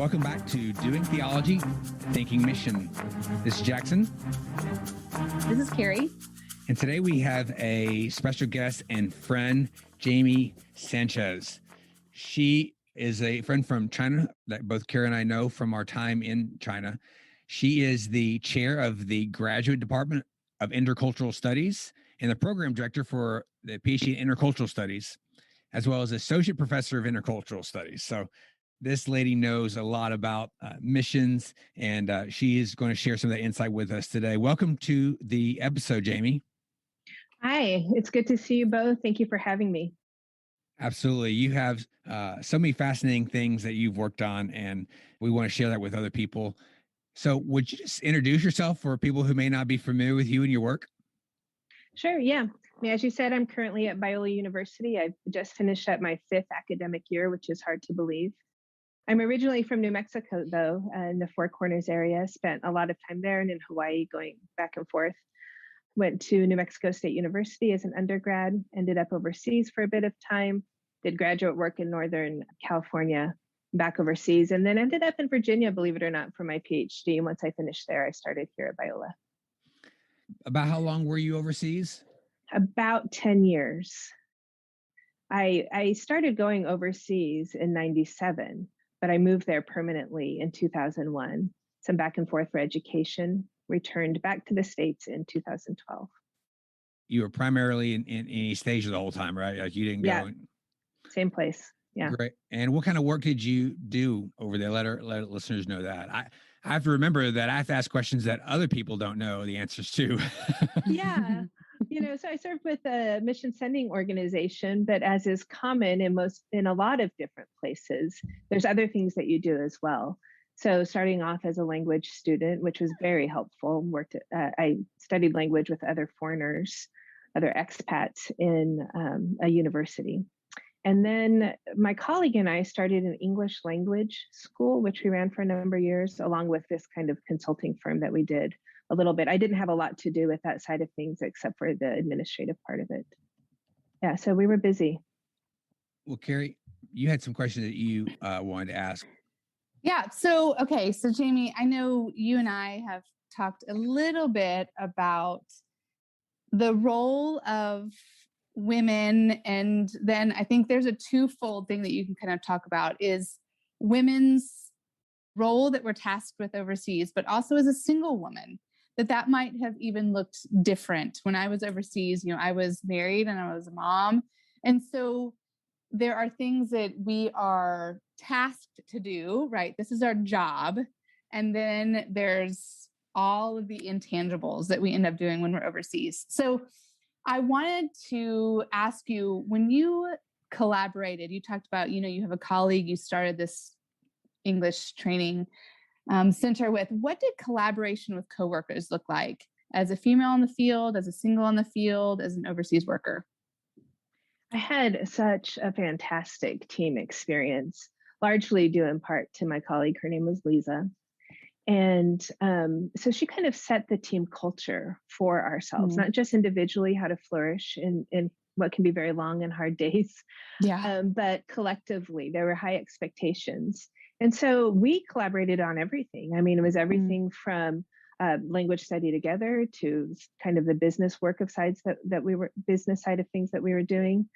Welcome back to Doing Theology, Thinking Mission. This is Jackson. This is Carrie. And today we have a special guest and friend, Jamie Sanchez. She is a friend from China that both Carrie and I know from our time in China. She is the chair of the Graduate Department of Intercultural Studies and the program director for the PhD in Intercultural Studies, as well as associate professor of Intercultural Studies. So this lady knows a lot about missions, and she is going to share some of that insight with us today. Welcome to the episode, Jamie. Hi, it's good to see you both. Thank you for having me. Absolutely. You have so many fascinating things that you've worked on, and we want to share that with other people. So would you just introduce yourself for people who may not be familiar with you and your work? Sure, yeah. As you said, I'm currently at Biola University. I've just finished up my 5th academic year, which is hard to believe. I'm originally from New Mexico, though, in the Four Corners area. Spent a lot of time there and in Hawaii, going back and forth. Went to New Mexico State University as an undergrad, ended up overseas for a bit of time, did graduate work in Northern California, back overseas, and then ended up in Virginia, believe it or not, for my PhD. And once I finished there, I started here at Biola. About how long were you overseas? About 10 years. I started going overseas in 97, but I moved there permanently in 2001. Some back and forth for education, returned back to the States in 2012. You were primarily in East Asia the whole time, right? Like you didn't go. Same place. Yeah. Great. And what kind of work did you do over there? Let listeners know that. I have to remember that I have to ask questions that other people don't know the answers to. Yeah. So I served with a mission sending organization, but as is common in a lot of different places, there's other things that you do as well. So starting off as a language student, which was very helpful, I studied language with other foreigners, other expats in a university. And then my colleague and I started an English language school, which we ran for a number of years, along with this kind of consulting firm that we did a little bit. I didn't have a lot to do with that side of things, except for the administrative part of it. Yeah, so we were busy. Well, Carrie, you had some questions that you wanted to ask. Yeah. So Jamie, I know you and I have talked a little bit about the role of women. And then I think there's a twofold thing that you can kind of talk about is women's role that we're tasked with overseas, but also as a single woman, that might have even looked different. When I was overseas, I was married and I was a mom. And so there are things that we are tasked to do, right? This is our job. And then there's all of the intangibles that we end up doing when we're overseas. So I wanted to ask you, when you collaborated, you talked about, you have a colleague, you started this English training center with. What did collaboration with coworkers look like as a female in the field, as a single in the field, as an overseas worker? I had such a fantastic team experience, largely due in part to my colleague. Her name was Lisa. And so she kind of set the team culture for ourselves, not just individually how to flourish in what can be very long and hard days, but collectively. There were high expectations. And so we collaborated on everything. I mean, it was everything from language study together to kind of the business work of business side of things that we were doing,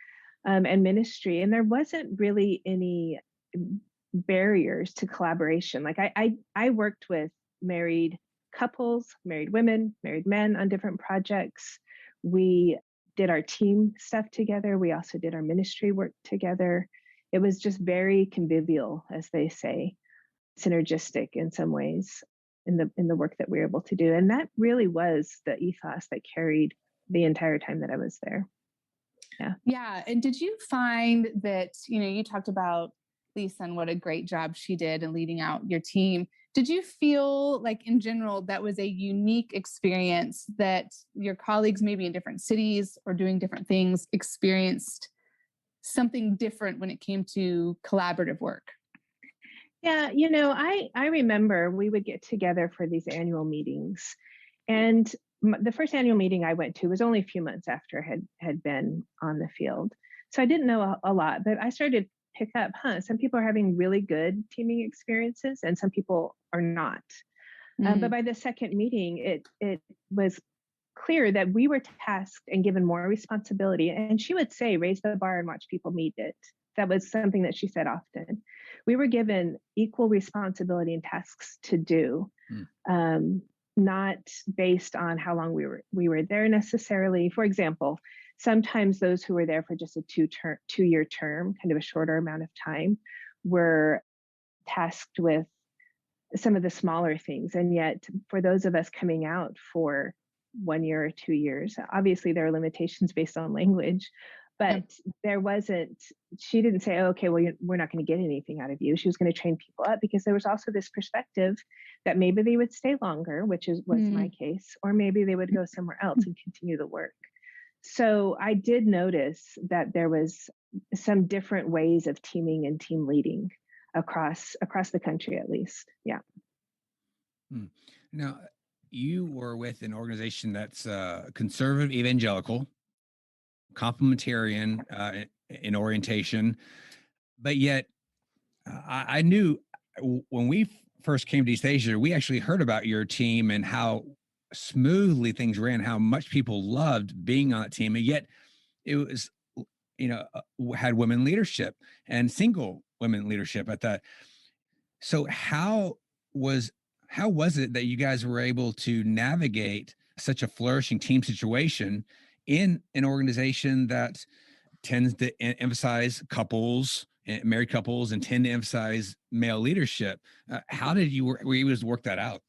and ministry. And there wasn't really any barriers to collaboration. Like I worked with married couples, married women, married men on different projects. We did our team stuff together. We also did our ministry work together. It was just very convivial, as they say, synergistic in some ways in the work that we were able to do. And that really was the ethos that carried the entire time that I was there. Yeah. Yeah. And did you find that, you talked about Lisa and what a great job she did in leading out your team. Did you feel like in general that was a unique experience that your colleagues maybe in different cities or doing different things experienced something different when it came to collaborative work? Yeah, I remember we would get together for these annual meetings. And the first annual meeting I went to was only a few months after I had been on the field. So I didn't know a lot, but I started pick up, some people are having really good teaming experiences and some people are not. But by the second meeting, it was clear that we were tasked and given more responsibility. And she would say, raise the bar and watch people meet it. That was something that she said often. We were given equal responsibility and tasks to do, not based on how long we were there necessarily. For example, sometimes those who were there for just a 2-year term, kind of a shorter amount of time, were tasked with some of the smaller things. And yet for those of us coming out for 1 year or 2 years, obviously there are limitations based on language, but there wasn't, she didn't say, oh, okay, well, we're not going to get anything out of you. She was going to train people up because there was also this perspective that maybe they would stay longer, which was my case, or maybe they would go somewhere else and continue the work. So I did notice that there was some different ways of teaming and team leading across the country, at least. Yeah. Now, you were with an organization that's conservative evangelical, complementarian in orientation, but yet I knew when we first came to East Asia, we actually heard about your team and how smoothly things ran, how much people loved being on that team, and yet it was, had women leadership and single women leadership at that. So how was it that you guys were able to navigate such a flourishing team situation in an organization that tends to emphasize couples, married couples, and tend to emphasize male leadership? How were you able to work that out?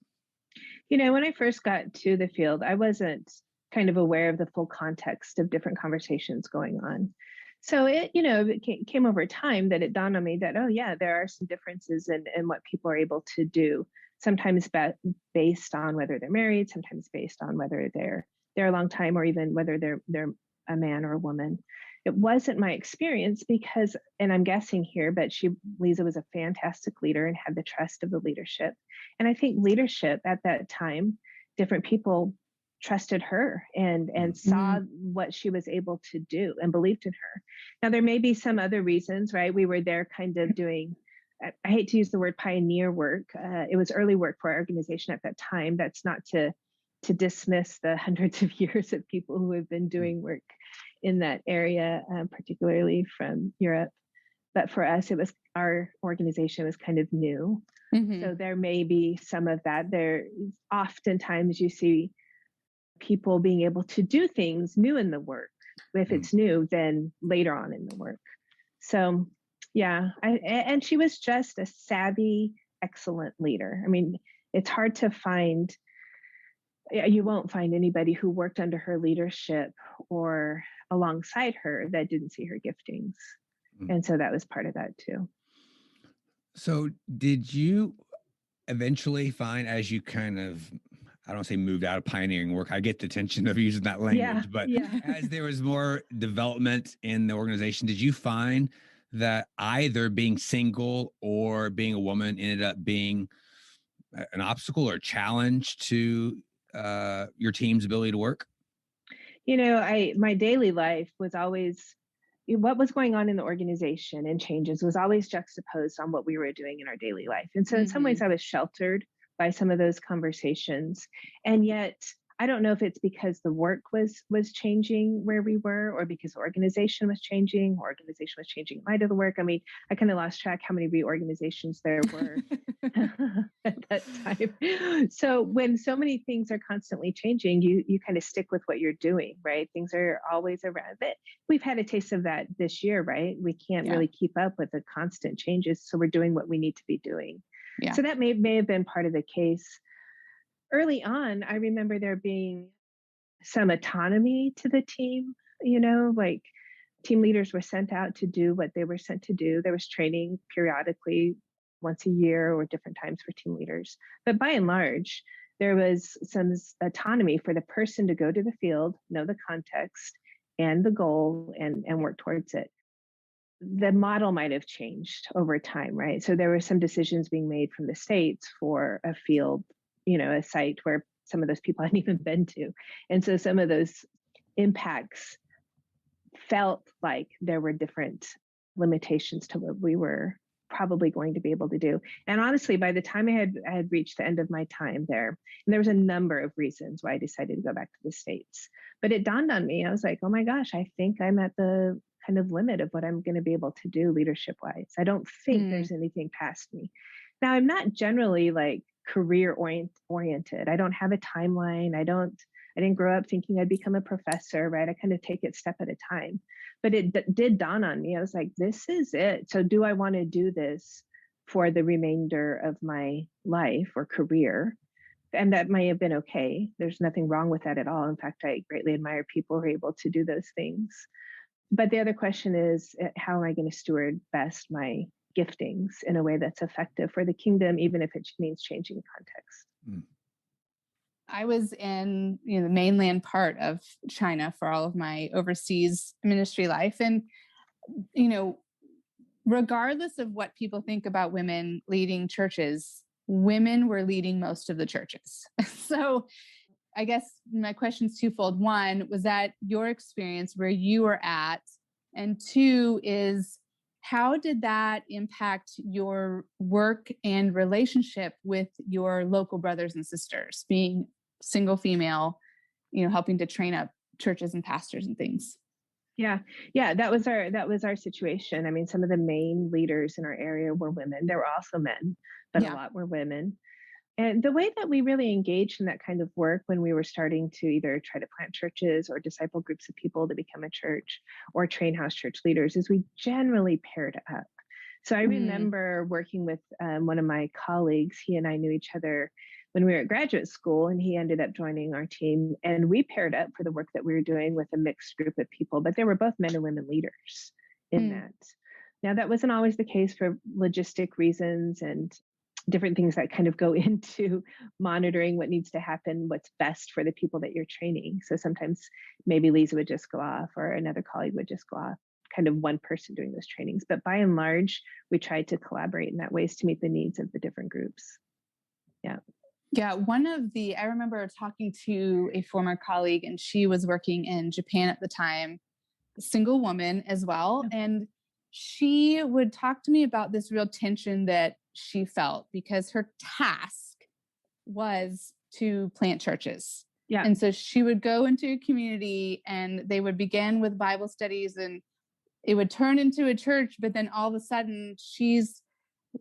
When I first got to the field, I wasn't kind of aware of the full context of different conversations going on. So it came over time that it dawned on me that, oh yeah, there are some differences in what people are able to do, sometimes based on whether they're married, sometimes based on whether they're a long time, or even whether they're a man or a woman. It wasn't my experience because, and I'm guessing here, but Lisa was a fantastic leader and had the trust of the leadership. And I think leadership at that time, different people trusted her and saw what she was able to do and believed in her. Now, there may be some other reasons, right? We were there kind of doing, I hate to use the word pioneer work. It was early work for our organization at that time. That's not to dismiss the hundreds of years of people who have been doing work in that area, particularly from Europe. But for us, our organization was kind of new. So there may be some of that. There, oftentimes you see people being able to do things new in the work. If it's new, then later on in the work. So yeah, and she was just a savvy, excellent leader. I mean, it's hard to find, you won't find anybody who worked under her leadership or alongside her that didn't see her giftings. And so that was part of that too. So did you eventually find, as you kind of, I don't say moved out of pioneering work, I get the tension of using that language, but as there was more development in the organization, did you find that either being single or being a woman ended up being an obstacle or a challenge to your team's ability to work? My daily life was always, what was going on in the organization and changes was always juxtaposed on what we were doing in our daily life. And so in some ways I was sheltered by some of those conversations. And yet, I don't know if it's because the work was changing where we were, or because the organization was changing, or organization was changing in light of the work. I mean, I kind of lost track how many reorganizations there were at that time. So when so many things are constantly changing, you kind of stick with what you're doing, right? Things are always around it. We've had a taste of that this year, right? We can't really keep up with the constant changes. So we're doing what we need to be doing. Yeah. So that may have been part of the case. Early on, I remember there being some autonomy to the team, like team leaders were sent out to do what they were sent to do. There was training periodically once a year or different times for team leaders. But by and large, there was some autonomy for the person to go to the field, know the context and the goal, and work towards it. The model might have changed over time, right? So there were some decisions being made from the States for a field, a site where some of those people hadn't even been to. And so some of those impacts felt like there were different limitations to what we were probably going to be able to do. And honestly, by the time I had reached the end of my time there, and there was a number of reasons why I decided to go back to the States, but it dawned on me, I was like, oh my gosh, I think I'm at the kind of limit of what I'm going to be able to do leadership wise. I don't think there's anything past me. Now, I'm not generally like career oriented. I don't have a timeline. I didn't grow up thinking I'd become a professor, right? I kind of take it step at a time. But it did dawn on me. I was like, this is it. So do I want to do this for the remainder of my life or career? And that may have been okay. There's nothing wrong with that at all. In fact, I greatly admire people who are able to do those things. But the other question is, how am I going to steward best my giftings in a way that's effective for the kingdom, even if it means changing context? Mm. I was in the mainland part of China for all of my overseas ministry life. And, regardless of what people think about women leading churches, women were leading most of the churches. So I guess my question's twofold. One, was that your experience where you were at? And two is, how did that impact your work and relationship with your local brothers and sisters, being single female, helping to train up churches and pastors and things? Yeah, that was our situation. I mean, some of the main leaders in our area were women. There were also men, but a lot were women. And the way that we really engaged in that kind of work when we were starting to either try to plant churches or disciple groups of people to become a church or train house church leaders is we generally paired up. So I remember working with one of my colleagues. He and I knew each other when we were at graduate school, and he ended up joining our team. And we paired up for the work that we were doing with a mixed group of people, but there were both men and women leaders in that. Now, that wasn't always the case for logistic reasons and different things that kind of go into monitoring what needs to happen, what's best for the people that you're training. So sometimes maybe Lisa would just go off or another colleague would just go off, kind of one person doing those trainings. But by and large, we tried to collaborate in that ways to meet the needs of the different groups. Yeah. I remember talking to a former colleague, and she was working in Japan at the time, a single woman as well. And she would talk to me about this real tension that she felt because her task was to plant churches. Yeah. And so she would go into a community and they would begin with Bible studies and it would turn into a church, but then all of a sudden she's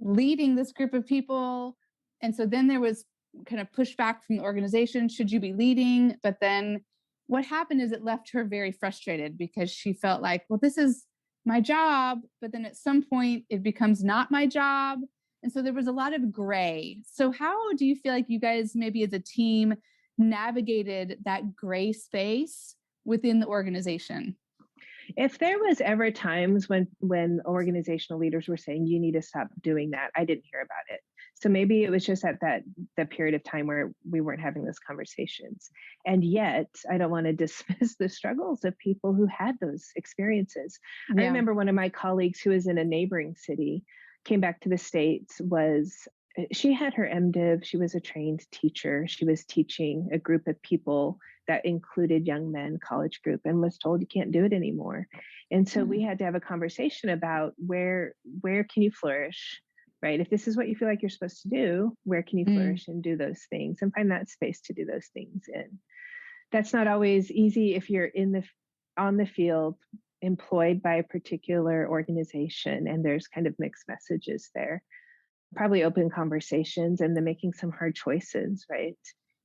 leading this group of people. And so then there was kind of pushback from the organization. Should you be leading? But then what happened is it left her very frustrated because she felt like, well, this is my job, but then at some point it becomes not my job. And so there was a lot of gray. So how do you feel like you guys maybe as a team navigated that gray space within the organization? If there was ever times when organizational leaders were saying, you need to stop doing that, I didn't hear about it. So maybe it was just at that period of time where we weren't having those conversations. And yet, I don't want to dismiss the struggles of people who had those experiences. Yeah. I remember one of my colleagues who was in a neighboring city, came back to the States, she had her MDiv, she was a trained teacher. She was teaching a group of people that included young men, college group, and was told you can't do it anymore. And so we had to have a conversation about where can you flourish, right? If this is what you feel like you're supposed to do, where can you flourish and do those things and find that space to do those things in? That's not always easy if you're on the field, employed by a particular organization, and there's kind of mixed messages there. Probably open conversations and then making some hard choices, right?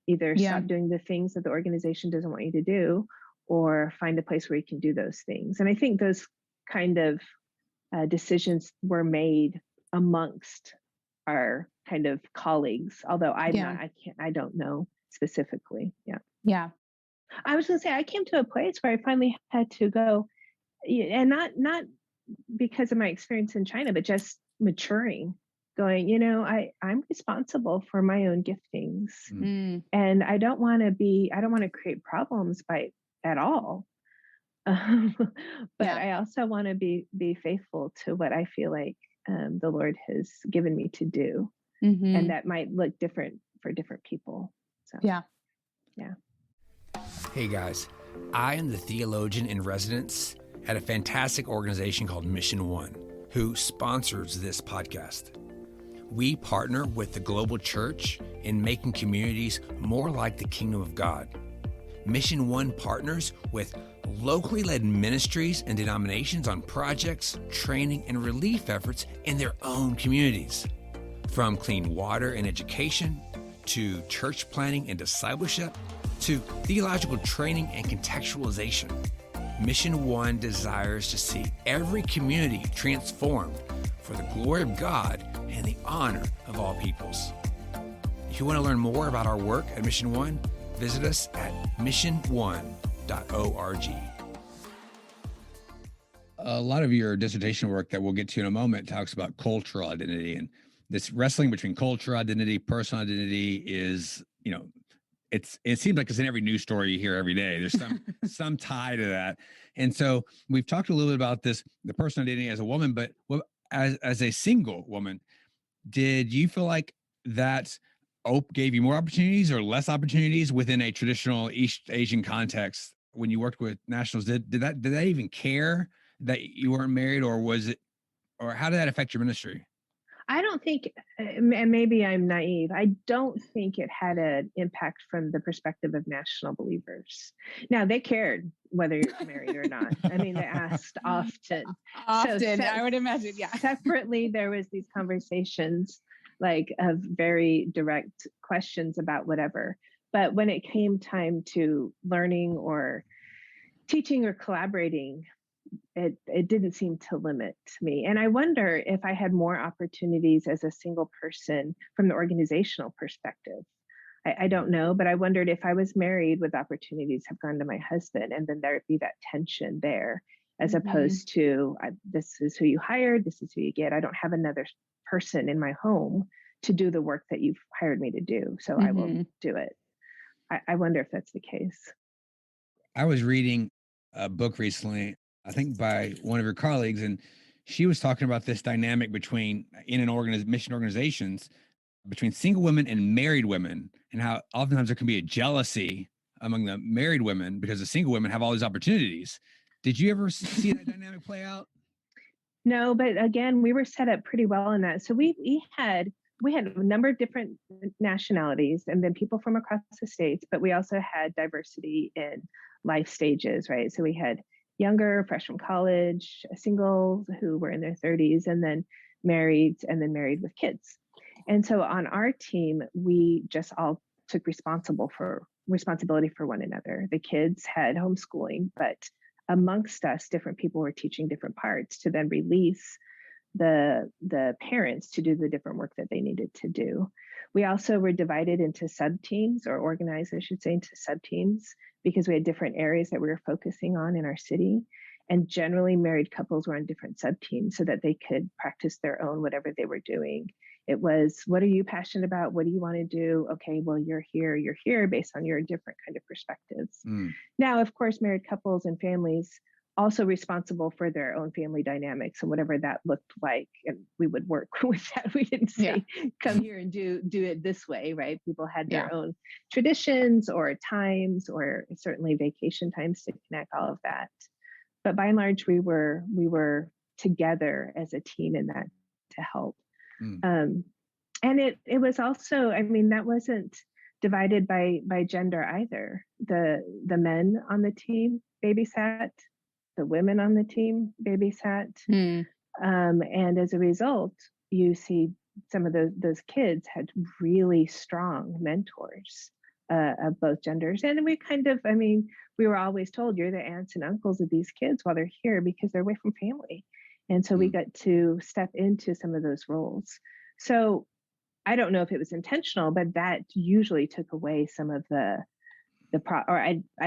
Either stop doing the things that the organization doesn't want you to do, or find a place where you can do those things. And I think those kind of decisions were made amongst our kind of colleagues, although I don't know specifically. Yeah. I was going to say, I came to a place where I finally had to go, and not because of my experience in China, but just maturing, going, I'm responsible for my own giftings, and I don't want to create problems at all. But I also want to be faithful to what I feel like the Lord has given me to do. And that might look different for different people. So, yeah. Hey guys, I am the theologian in residence at a fantastic organization called Mission One, who sponsors this podcast. We partner with the global church in making communities more like the kingdom of God. Mission One partners with locally led ministries and denominations on projects, training, and relief efforts in their own communities. From clean water and education, to church planning and discipleship, to theological training and contextualization, Mission One desires to see every community transformed for the glory of God and the honor of all peoples. If you want to learn more about our work at Mission One, visit us at missionone.org. A lot of your dissertation work that we'll get to in a moment talks about cultural identity, and this wrestling between cultural identity, personal identity is, it seems like it's in every news story you hear every day. There's some tie to that. And so we've talked a little bit about this, the personal identity as a woman, but as a single woman, did you feel like that gave you more opportunities or less opportunities within a traditional East Asian context when you worked with nationals? Did they even care that you weren't married, or how did that affect your ministry? I don't think, and maybe I'm naive, I don't think it had an impact from the perspective of national believers. Now, they cared whether you're married or not. I mean, they asked often. I would imagine, yeah. Separately, there was these conversations like of very direct questions about whatever. But when it came time to learning or teaching or collaborating, it didn't seem to limit me. And I wonder if I had more opportunities as a single person from the organizational perspective. I don't know, but I wondered if I was married, would the opportunities have gone to my husband? And then there'd be that tension there, as opposed to this is who you hired, this is who you get. I don't have another person in my home to do the work that you've hired me to do. So I will do it. I wonder if that's the case. I was reading a book recently, I think by one of your colleagues, and she was talking about this dynamic between mission organizations between single women and married women, and how oftentimes there can be a jealousy among the married women because the single women have all these opportunities. Did you ever see that dynamic play out? No, but again, we were set up pretty well in that. So we had a number of different nationalities and then people from across the states, but we also had diversity in life stages, right? So we had younger, fresh from college, singles who were in their 30s, and then married with kids. And so on our team, we just all took responsibility for one another. The kids had homeschooling, but amongst us, different people were teaching different parts to then release the parents to do the different work that they needed to do. We also were divided into sub-teams, or organized, I should say, into sub-teams, because we had different areas that we were focusing on in our city. And generally married couples were on different sub-teams so that they could practice their own, whatever they were doing. It was, what are you passionate about? What do you want to do? Okay, well, you're here based on your different kind of perspectives. Now, of course, married couples and families also responsible for their own family dynamics and whatever that looked like. And we would work with that. We didn't say, come here and do it this way, right? People had their own traditions or times, or certainly vacation times to connect, all of that. But by and large, we were together as a team in that to help. And it was also, I mean, that wasn't divided by gender either. The men on the team babysat, the women on the team babysat. And as a result, you see some of those kids had really strong mentors of both genders. And we we were always told, you're the aunts and uncles of these kids while they're here because they're away from family. And so we got to step into some of those roles. So I don't know if it was intentional, but that usually took away some of at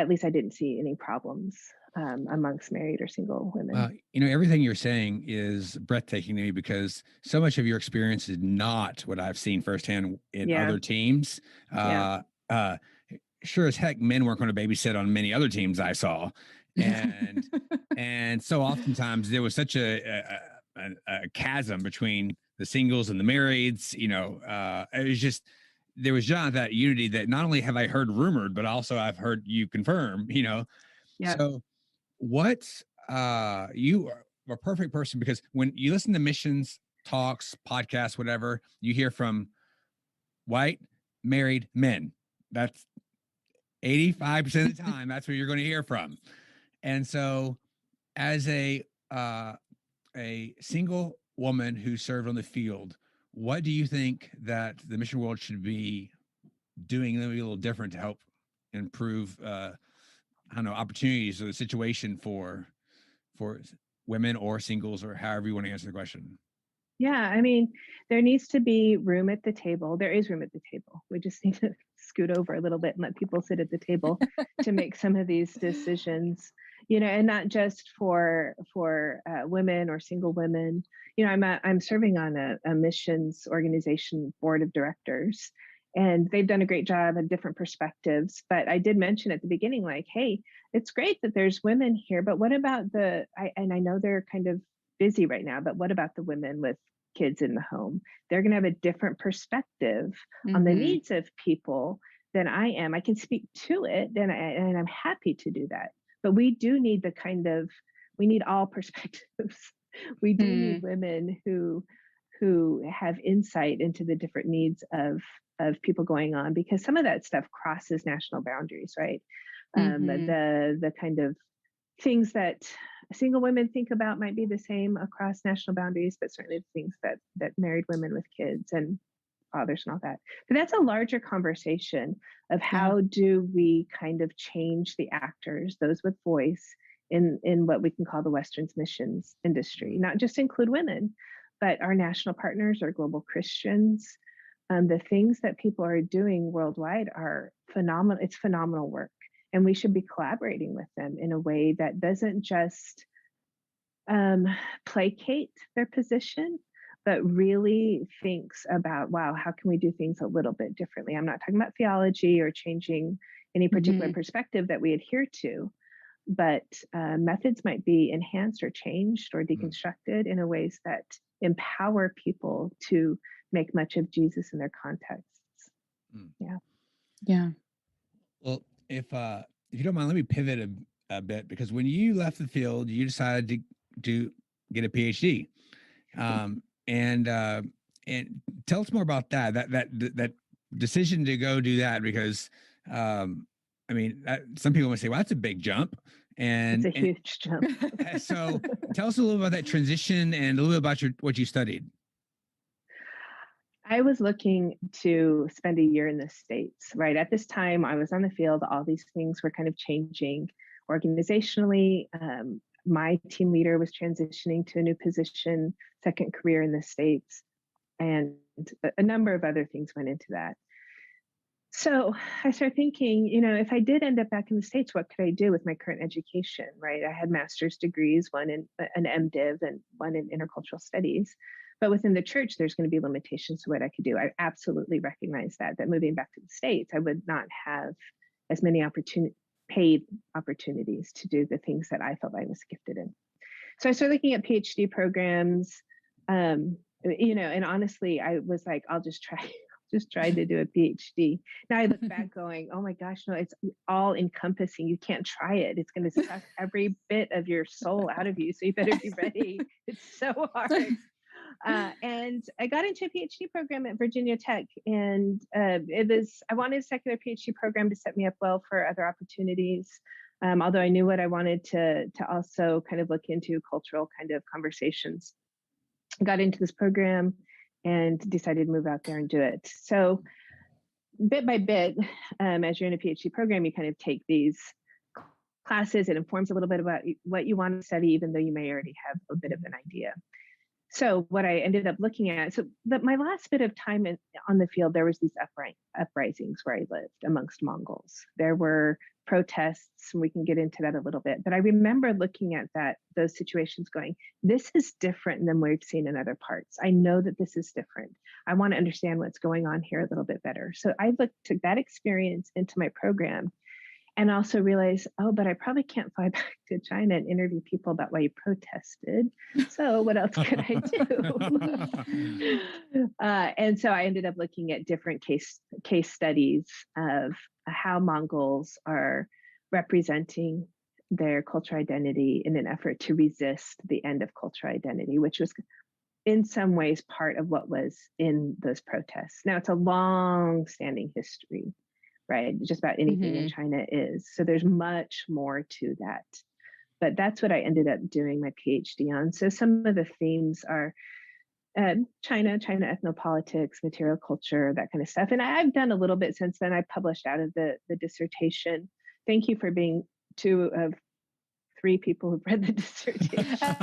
least I didn't see any problems amongst married or single women. Everything you're saying is breathtaking to me, because so much of your experience is not what I've seen firsthand in other teams. Sure as heck, men weren't going to babysit on many other teams I saw. And and so oftentimes there was such a chasm between the singles and the marrieds. It was just, there was just that unity that not only have I heard rumored, but also I've heard you confirm. So what you are a perfect person, because when you listen to missions talks, podcasts, whatever, you hear from white married men. That's 85% of the time. That's where you're going to hear from. And so, as a single woman who served on the field, what do you think that the mission world should be doing maybe a little different to help improve, I don't know, opportunities or the situation for women or singles, or however you want to answer the question? Yeah, I mean, there needs to be room at the table. There is room at the table. We just need to scoot over a little bit and let people sit at the table to make some of these decisions. And not just for women or single women. I'm serving on a missions organization board of directors, and they've done a great job at different perspectives. But I did mention at the beginning, like, hey, it's great that there's women here, but what about I know they're kind of busy right now, but what about the women with kids in the home? They're going to have a different perspective on the needs of people than I am. I can speak to it, and I'm happy to do that. But we do need we need all perspectives. We do need women who have insight into the different needs of people going on, because some of that stuff crosses national boundaries, right? The kind of things that single women think about might be the same across national boundaries, but certainly the things that married women with kids and fathers and all that. But that's a larger conversation of how do we kind of change the actors, those with voice, in what we can call the Western's missions industry, not just include women, but our national partners, our global Christians. The things that people are doing worldwide are phenomenal. It's phenomenal work. And we should be collaborating with them in a way that doesn't just placate their position, but really thinks about, wow, how can we do things a little bit differently? I'm not talking about theology or changing any particular perspective that we adhere to, but methods might be enhanced or changed or deconstructed in a ways that empower people to make much of Jesus in their contexts. Yeah. Well, if you don't mind, let me pivot a bit, because when you left the field, you decided to get a PhD, and tell us more about that decision to go do that, because I mean, some people might say, well, that's a big jump, and it's a huge jump. So tell us a little about that transition and a little bit about what you studied. I was looking to spend a year in the States, right? At this time, I was on the field. All these things were kind of changing organizationally. My team leader was transitioning to a new position, second career in the States, and a number of other things went into that. So I started thinking, if I did end up back in the States, what could I do with my current education, right? I had master's degrees, one in an MDiv and one in intercultural studies. But within the church, there's going to be limitations to what I could do. I absolutely recognize that moving back to the States, I would not have as many paid opportunities to do the things that I felt I was gifted in. So I started looking at PhD programs, and honestly, I was like, I'll just try to do a PhD. Now I look back going, oh my gosh, no, it's all encompassing. You can't try it. It's going to suck every bit of your soul out of you. So you better be ready. It's so hard. And I got into a PhD program at Virginia Tech, and I wanted a secular PhD program to set me up well for other opportunities. Although I knew what I wanted to also kind of look into cultural kind of conversations. I got into this program and decided to move out there and do it. So bit by bit, as you're in a PhD program, you kind of take these classes. It informs a little bit about what you want to study, even though you may already have a bit of an idea. So what I ended up looking at, my last bit of time on the field, there was these uprisings where I lived amongst Mongols. There were protests, and we can get into that a little bit. But I remember looking at those situations going, this is different than we've seen in other parts. I know that this is different. I want to understand what's going on here a little bit better. So I took that experience into my program, and also realized, but I probably can't fly back to China and interview people about why you protested. So what else could I do? And so I ended up looking at different case studies of how Mongols are representing their cultural identity in an effort to resist the end of cultural identity, which was in some ways part of what was in those protests. Now, it's a long-standing history, right? Just about anything in China is. So there's much more to that. But that's what I ended up doing my PhD on. So some of the themes are China ethnopolitics, material culture, that kind of stuff. And I've done a little bit since then. I published out of the dissertation. Thank you for being two of three people who've read the dissertation.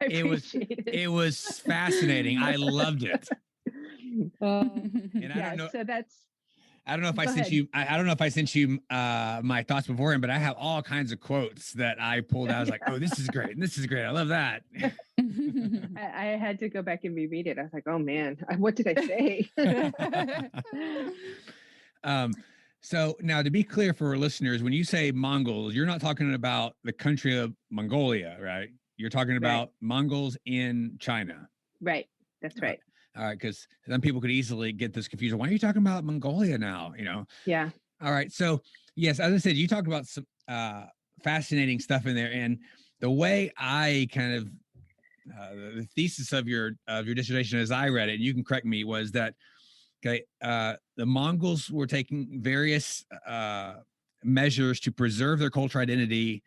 It was fascinating. I loved it. And I don't know. So that's. I don't know if I sent you. I don't know if I sent you my thoughts beforehand, but I have all kinds of quotes that I pulled out. I was like, "Oh, this is great! And this is great! I love that." I had to go back and reread it. I was like, "Oh man, what did I say?" So now, to be clear for our listeners, when you say Mongols, you're not talking about the country of Mongolia, right? You're talking about Mongols in China. Right. That's right. All right, because some people could easily get this confused. Why are you talking about Mongolia now? Yeah. All right. So yes, as I said, you talked about some fascinating stuff in there, and the way I kind of the thesis of your dissertation, as I read it, and you can correct me, was that the Mongols were taking various measures to preserve their cultural identity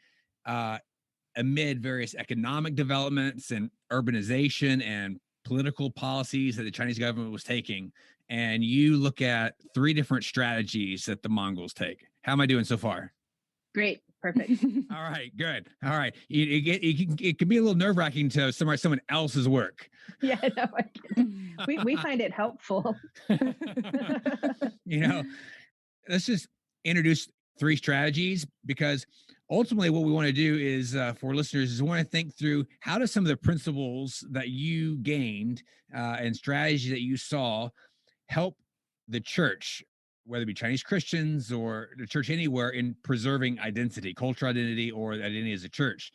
amid various economic developments and urbanization and political policies that the Chinese government was taking. And you look at three different strategies that the Mongols take. How am I doing so far? Great. Perfect. All right, good. All right. It can be a little nerve-wracking to summarize someone else's work. Yeah, no, we find it helpful. Let's just introduce three strategies, because ultimately what we want to do is for listeners is we want to think through how do some of the principles that you gained and strategies that you saw help the church, whether it be Chinese Christians or the church anywhere, in preserving identity, cultural identity, or identity as a church.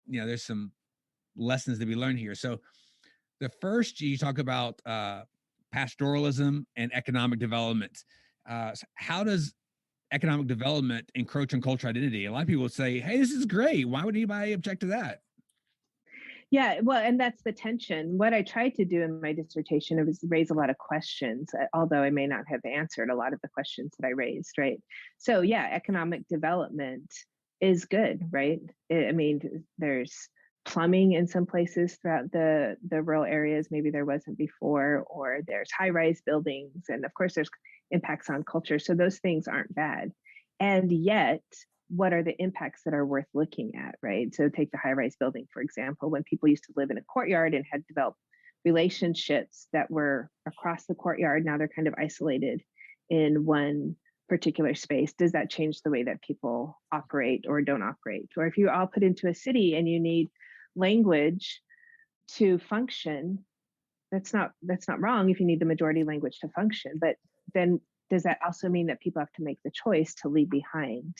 There's some lessons to be learned here. So the first, you talk about pastoralism and economic development. So how does economic development encroach on cultural identity? A lot of people would say, hey, this is great. Why would anybody object to that? Yeah, well, and that's the tension. What I tried to do in my dissertation was raise a lot of questions, although I may not have answered a lot of the questions that I raised, right? So yeah, economic development is good, right? I mean, there's plumbing in some places throughout the rural areas, maybe there wasn't before, or there's high-rise buildings, and of course there's impacts on culture. So those things aren't bad. And yet, what are the impacts that are worth looking at, right? So take the high-rise building, for example. When people used to live in a courtyard and had developed relationships that were across the courtyard, now they're kind of isolated in one particular space. Does that change the way that people operate or don't operate? Or if you all put into a city and you need language to function, that's not wrong if you need the majority language to function. But then does that also mean that people have to make the choice to leave behind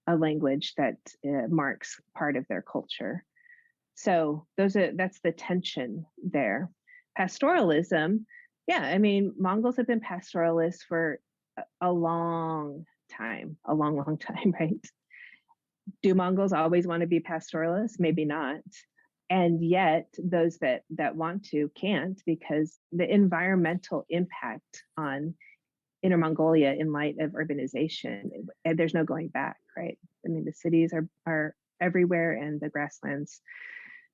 a language that marks part of their culture? So that's the tension there. Pastoralism, yeah, I mean, Mongols have been pastoralists for a long time, right? Do Mongols always want to be pastoralists? Maybe not. And yet those that want to can't, because the environmental impact on Inner Mongolia in light of urbanization, and there's no going back, right? I mean, the cities are everywhere and the grasslands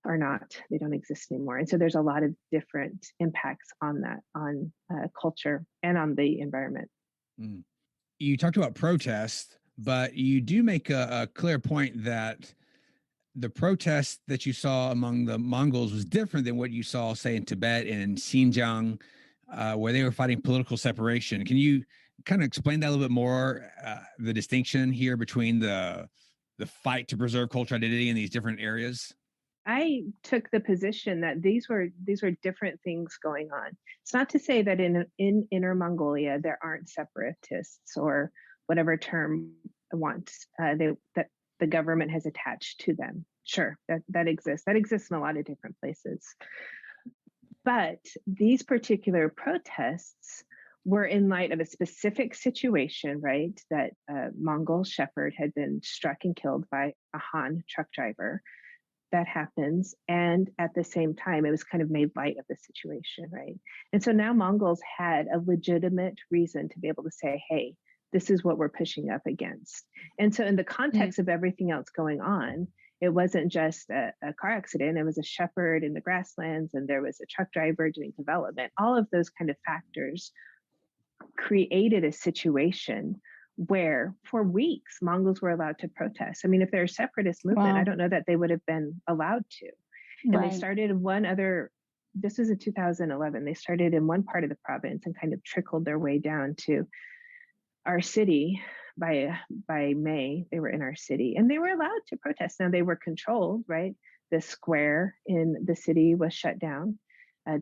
are not, they don't exist anymore. And so there's a lot of different impacts on that, on culture and on the environment. You talked about protest, but you do make a clear point that the protest that you saw among the Mongols was different than what you saw, say, in Tibet and Xinjiang, where they were fighting political separation. Can you kind of explain that a little bit more, the distinction here between the fight to preserve cultural identity in these different areas? I took the position that these were different things going on. It's not to say that in Inner Mongolia there aren't separatists, or whatever term that the government has attached to them. Sure, that exists. That exists in a lot of different places. But these particular protests were in light of a specific situation, right? That a Mongol shepherd had been struck and killed by a Han truck driver. That happens. And at the same time, it was kind of made light of the situation, right? And so now Mongols had a legitimate reason to be able to say, hey, this is what we're pushing up against. And so in the context of everything else going on, it wasn't just a car accident. It was a shepherd in the grasslands, and there was a truck driver doing development. All of those kind of factors created a situation where for weeks Mongols were allowed to protest. I mean, if they're a separatist movement, I don't know that they would have been allowed to. And they started this was in 2011, they started in one part of the province and kind of trickled their way down to our city. By May, they were in our city and they were allowed to protest. Now they were controlled, right? The square in the city was shut down.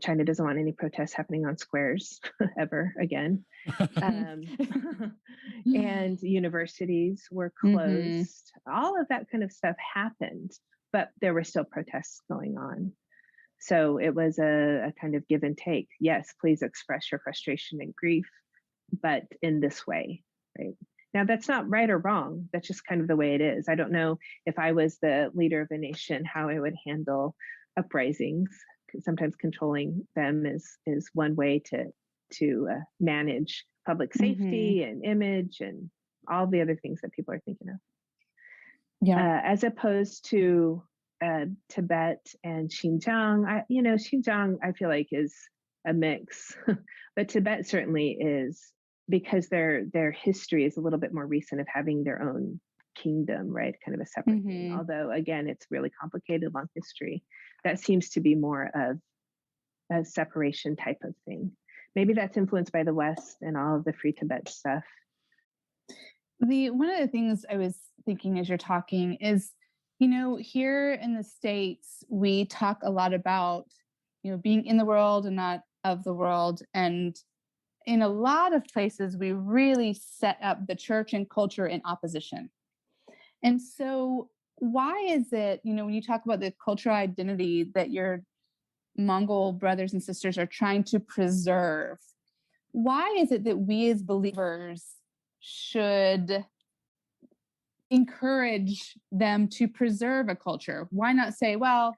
China doesn't want any protests happening on squares ever again. And universities were closed. All of that kind of stuff happened, but there were still protests going on. So it was a kind of give and take. Yes, please express your frustration and grief, but in this way, right? Now, that's not right or wrong. That's just kind of the way it is. I don't know if I was the leader of a nation, how I would handle uprisings. Sometimes controlling them is one way to manage public safety and image and all the other things that people are thinking of. Yeah. As opposed to Tibet and Xinjiang, Xinjiang I feel like is a mix, but Tibet certainly is, because their history is a little bit more recent of having their own kingdom, right? Kind of a separate thing. Although again, it's really complicated, long history. That seems to be more of a separation type of thing. Maybe that's influenced by the West and all of the Free Tibet stuff. One of the things I was thinking as you're talking is, here in the States, we talk a lot about, being in the world and not of the world. And in a lot of places, we really set up the church and culture in opposition. And so why is it, when you talk about the cultural identity that your Mongol brothers and sisters are trying to preserve, why is it that we as believers should encourage them to preserve a culture? Why not say, well,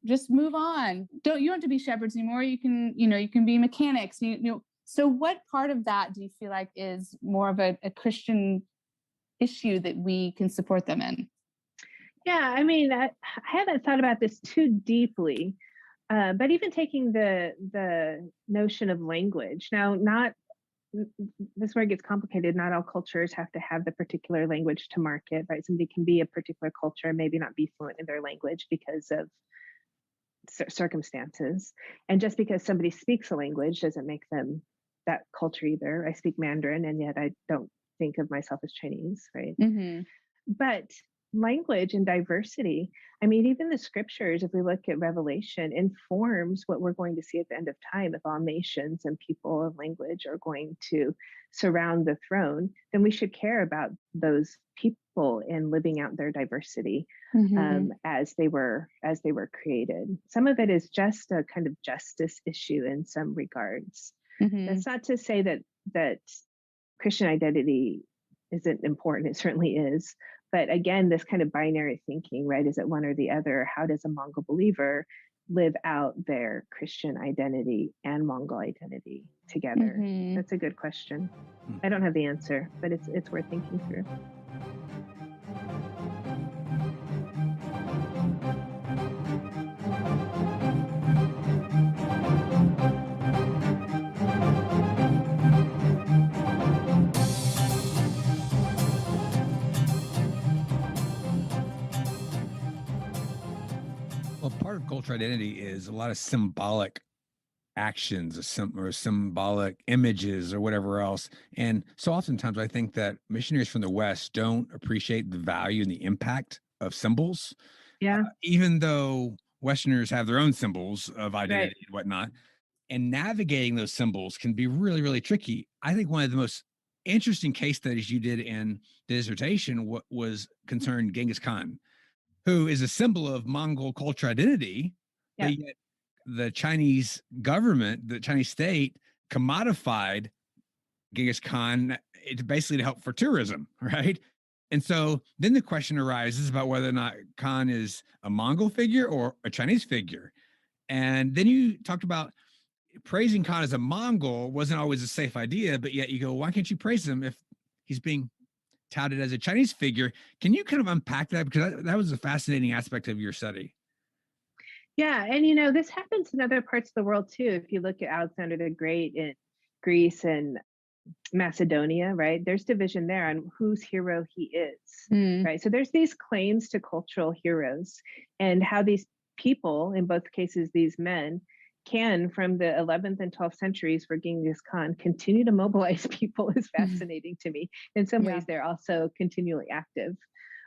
just move on. You don't have to be shepherds anymore. You can be mechanics. So what part of that do you feel like is more of a Christian issue that we can support them in? Yeah, I mean, I haven't thought about this too deeply, but even taking the notion of language. Now, this is where it gets complicated. Not all cultures have to have the particular language to market, right? Somebody can be a particular culture and maybe not be fluent in their language because of circumstances. And just because somebody speaks a language doesn't make them that culture either. I speak Mandarin, and yet I don't think of myself as Chinese, right? But language and diversity, I mean, even the scriptures, if we look at Revelation, informs what we're going to see at the end of time. If all nations and people of language are going to surround the throne, then we should care about those people in living out their diversity as they were created. Some of it is just a kind of justice issue in some regards. That's not to say that Christian identity isn't important. It certainly is. But again, this kind of binary thinking, right? Is it one or the other? How does a Mongol believer live out their Christian identity and Mongol identity together? That's a good question. I don't have the answer, but it's worth thinking through. Well, part of cultural identity is a lot of symbolic actions or symbolic images or whatever else. And so oftentimes I think that missionaries from the West don't appreciate the value and the impact of symbols. Yeah. Even though Westerners have their own symbols of identity and whatnot, and navigating those symbols can be really, really tricky. I think one of the most interesting case studies you did in the dissertation was concerned Genghis Khan, who is a symbol of Mongol culture identity, but yet the Chinese government, the Chinese state, commodified Genghis Khan, it's basically to help for tourism, right? And so then the question arises about whether or not Khan is a Mongol figure or a Chinese figure. And then you talked about praising Khan as a Mongol wasn't always a safe idea, but yet you go, why can't you praise him if he's being touted as a Chinese figure? Can you kind of unpack that? Because that was a fascinating aspect of your study. Yeah, and this happens in other parts of the world too. If you look at Alexander the Great in Greece and Macedonia, right? There's division there on whose hero he is, right? So there's these claims to cultural heroes, and how these people, in both cases, these men, can, from the 11th and 12th centuries for Genghis Khan, continue to mobilize people is fascinating to me. In some ways, they're also continually active.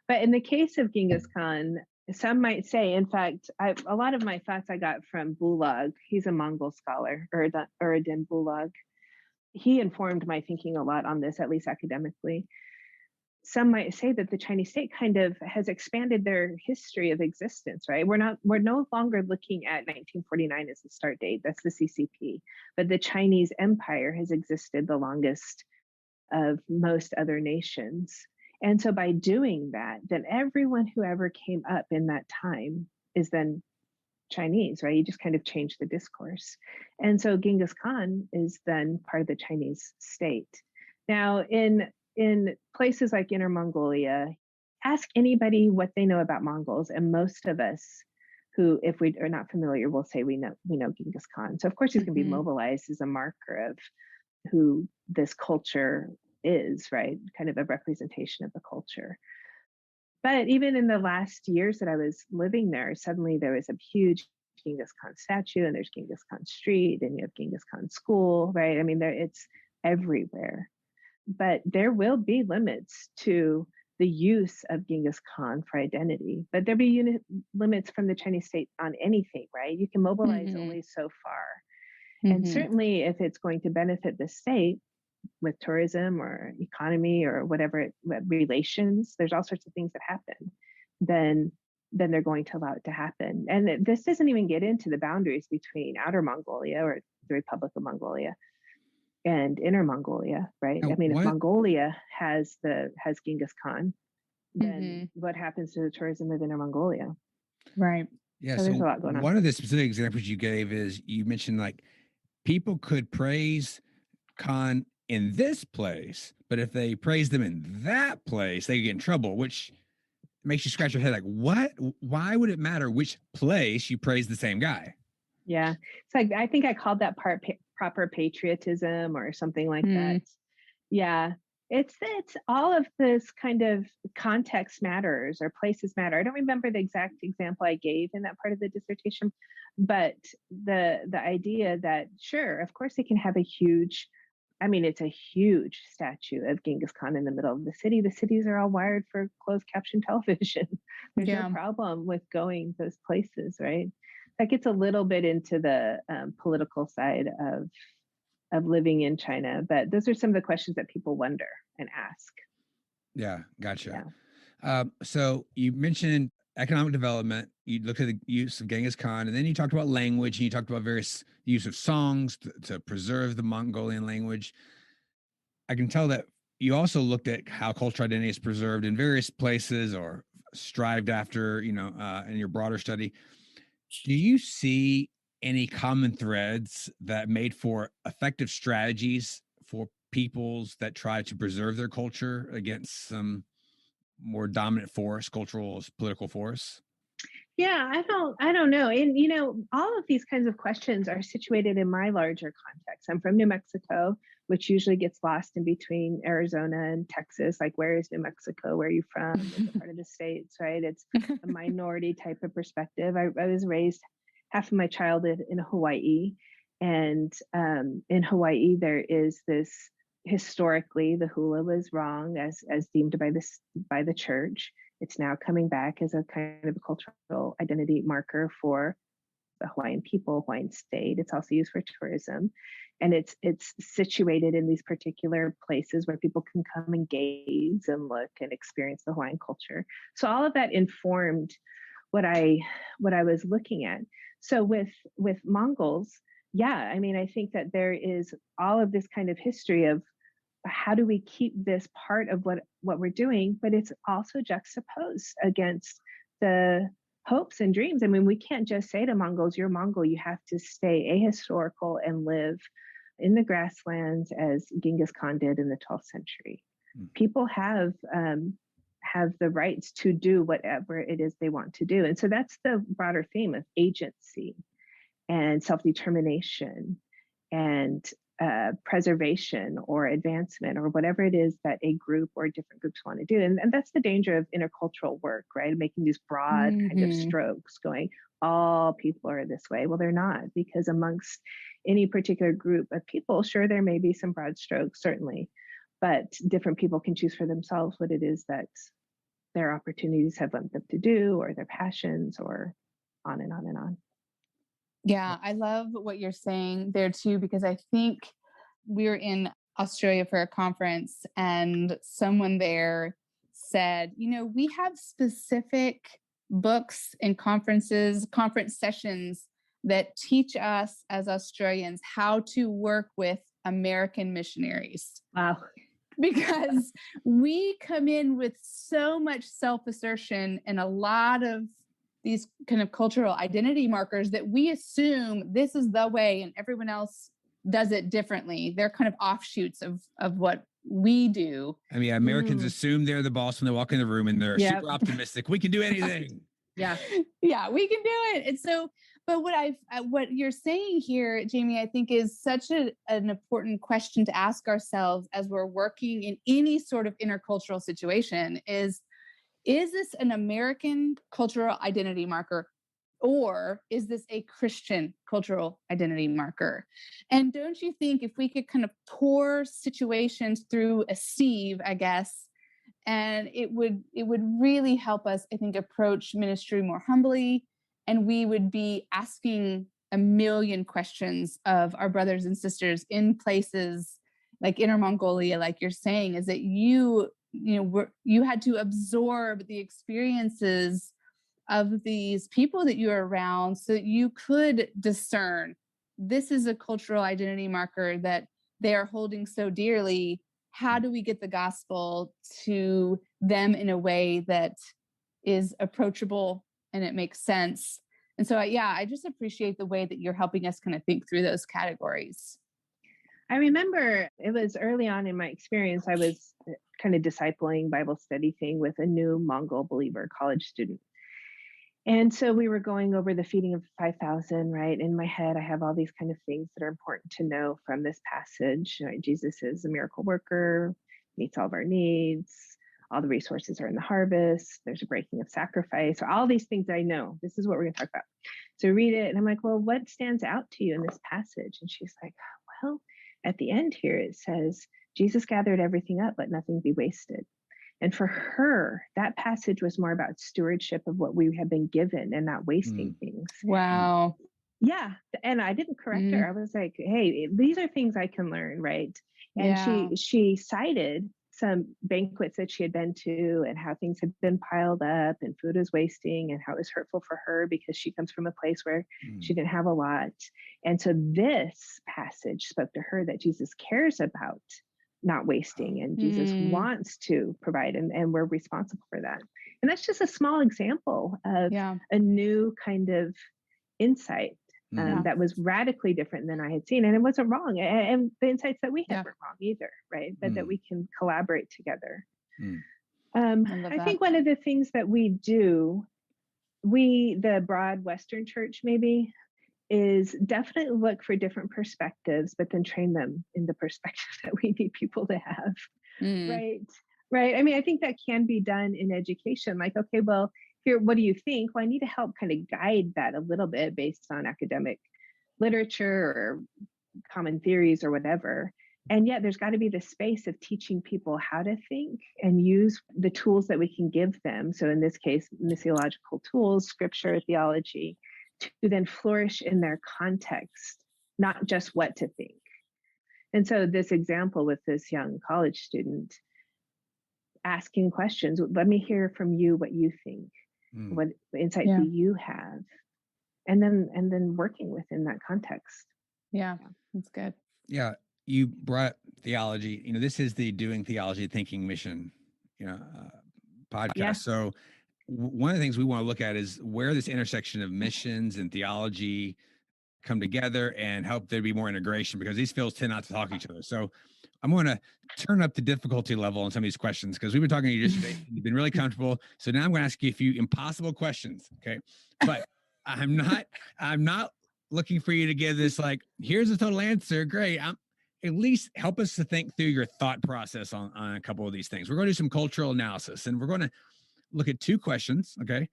But in the case of Genghis Khan, some might say, in fact, a lot of my thoughts I got from Bulag. He's a Mongol scholar, Uridin Bulag. He informed my thinking a lot on this, at least academically. Some might say that the Chinese state kind of has expanded their history of existence, right? We're no longer looking at 1949 as the start date. That's the CCP. But the Chinese empire has existed the longest of most other nations. And so by doing that, then everyone who ever came up in that time is then Chinese, right? You just kind of change the discourse. And so Genghis Khan is then part of the Chinese state. Now, in places like Inner Mongolia, ask anybody what they know about Mongols, and most of us who, if we are not familiar, will say we know Genghis Khan. So of course he's going to be mobilized as a marker of who this culture is, right? Kind of a representation of the culture. But even in the last years that I was living there, suddenly there was a huge Genghis Khan statue, and there's Genghis Khan Street, and you have Genghis Khan School, right? I mean, it's everywhere. But there will be limits to the use of Genghis Khan for identity. But there'll be limits from the Chinese state on anything, right? You can mobilize only so far. And certainly if it's going to benefit the state, with tourism or economy or whatever relations, there's all sorts of things that happen, then they're going to allow it to happen. And this doesn't even get into the boundaries between Outer Mongolia or the Republic of Mongolia and Inner Mongolia, right? I mean, if Mongolia has Genghis Khan, then what happens to the tourism of Inner Mongolia? Right. Yeah. So there's a lot going on. One of the specific examples you gave is you mentioned like people could praise Khan in this place, but if they praise them in that place, they get in trouble, which makes you scratch your head like, what? Why would it matter which place you praise the same guy? Yeah. It's like, I think I called that part proper patriotism or something like that. Yeah. It's all of this kind of context matters or places matter. I don't remember the exact example I gave in that part of the dissertation, but the idea that, sure, of course, they can have it's a huge statue of Genghis Khan in the middle of the city. The cities are all wired for closed caption television. There's no problem with going those places, right? That gets a little bit into the political side of living in China, but those are some of the questions that people wonder and ask. Yeah, gotcha. Yeah. So you mentioned economic development. You looked at the use of Genghis Khan, and then you talked about language, and you talked about various use of songs to preserve the Mongolian language. I can tell that you also looked at how cultural identity is preserved in various places or strived after, in your broader study. Do you see any common threads that made for effective strategies for peoples that try to preserve their culture against some more dominant force, cultural, political force? Yeah, I don't know. And all of these kinds of questions are situated in my larger context. I'm from New Mexico, which usually gets lost in between Arizona and Texas. Like, where is New Mexico? Where are you from? It's a part of the states, right? It's a minority type of perspective. I was raised half of my childhood in Hawaii. And in Hawaii, there is this, historically, the hula was wrong as deemed by the church. It's now coming back as a kind of a cultural identity marker for the Hawaiian people, Hawaiian state. It's also used for tourism. And it's situated in these particular places where people can come and gaze and look and experience the Hawaiian culture. So all of that informed what I was looking at. So with Mongols, yeah, I mean, I think that there is all of this kind of history of how do we keep this part of what we're doing, but it's also juxtaposed against the hopes and dreams. I mean, we can't just say to Mongols, you're Mongol, you have to stay ahistorical and live in the grasslands as Genghis Khan did in the 12th century. People have the rights to do whatever it is they want to do. And so that's the broader theme of agency and self-determination and preservation or advancement or whatever it is that a group or different groups want to do. And that's the danger of intercultural work, right? Making these broad kind of strokes going, all people are this way. Well, they're not, because amongst any particular group of people, sure, there may be some broad strokes, certainly, but different people can choose for themselves what it is that their opportunities have led them to do, or their passions, or on and on and on. Yeah, I love what you're saying there too, because I think we were in Australia for a conference and someone there said, we have specific books and conference sessions that teach us as Australians how to work with American missionaries. Wow. Because we come in with so much self-assertion and a lot of these kind of cultural identity markers that we assume this is the way and everyone else does it differently. They're kind of offshoots of what we do. I mean, Americans assume they're the boss when they walk in the room, and they're super optimistic. We can do anything. Yeah, we can do it. And so, but what you're saying here, Jamie, I think is such an important question to ask ourselves as we're working in any sort of intercultural situation is this an American cultural identity marker, or is this a Christian cultural identity marker? And don't you think if we could kind of pour situations through a sieve, I guess, and it would really help us, I think, approach ministry more humbly, and we would be asking a million questions of our brothers and sisters in places like Inner Mongolia, like you're saying, is that you had to absorb the experiences of these people that you're around so that you could discern this is a cultural identity marker that they are holding so dearly. How do we get the gospel to them in a way that is approachable and it makes sense? And so, I just appreciate the way that you're helping us kind of think through those categories. I remember it was early on in my experience, I was kind of discipling Bible study thing with a new Mongol believer college student. And so we were going over the feeding of 5,000, right? In my head, I have all these kind of things that are important to know from this passage. Right? Jesus is a miracle worker, meets all of our needs. All the resources are in the harvest. There's a breaking of sacrifice. So all these things I know. This is what we're going to talk about. So read it. And I'm like, well, what stands out to you in this passage? And she's like, well, at the end here, it says, Jesus gathered everything up, let nothing be wasted. And for her, that passage was more about stewardship of what we have been given and not wasting things. Wow. Yeah. And I didn't correct her. I was like, hey, these are things I can learn, right? And she cited some banquets that she had been to and how things had been piled up and food was wasting and how it was hurtful for her because she comes from a place where she didn't have a lot. And so this passage spoke to her that Jesus cares about not wasting and Jesus wants to provide and we're responsible for that. And that's just a small example of a new kind of insight that was radically different than I had seen. And it wasn't wrong. And the insights that we had weren't wrong either, right? But that we can collaborate together. I think one of the things that we do, the broad Western church maybe, is definitely look for different perspectives, but then train them in the perspective that we need people to have, right? I mean, I think that can be done in education. Like, okay, well, here, what do you think? Well, I need to help kind of guide that a little bit based on academic literature or common theories or whatever. And yet there's got to be the space of teaching people how to think and use the tools that we can give them. So in this case, missiological tools, scripture, theology, to then flourish in their context, not just what to think. And so this example with this young college student asking questions, let me hear from you what you think. What insight do you have? And then working within that context. Yeah, that's good. Yeah, you brought theology. This is the Doing Theology Thinking Mission, podcast. Yeah. So one of the things we want to look at is where this intersection of missions and theology come together and help there be more integration, because these fields tend not to talk to each other. So I'm going to turn up the difficulty level on some of these questions, because we've been talking to you yesterday. You've been really comfortable. So now I'm going to ask you a few impossible questions. Okay. But I'm not looking for you to give this like, here's the total answer. Great. At least help us to think through your thought process on a couple of these things. We're going to do some cultural analysis, and we're going to look at two questions. Okay.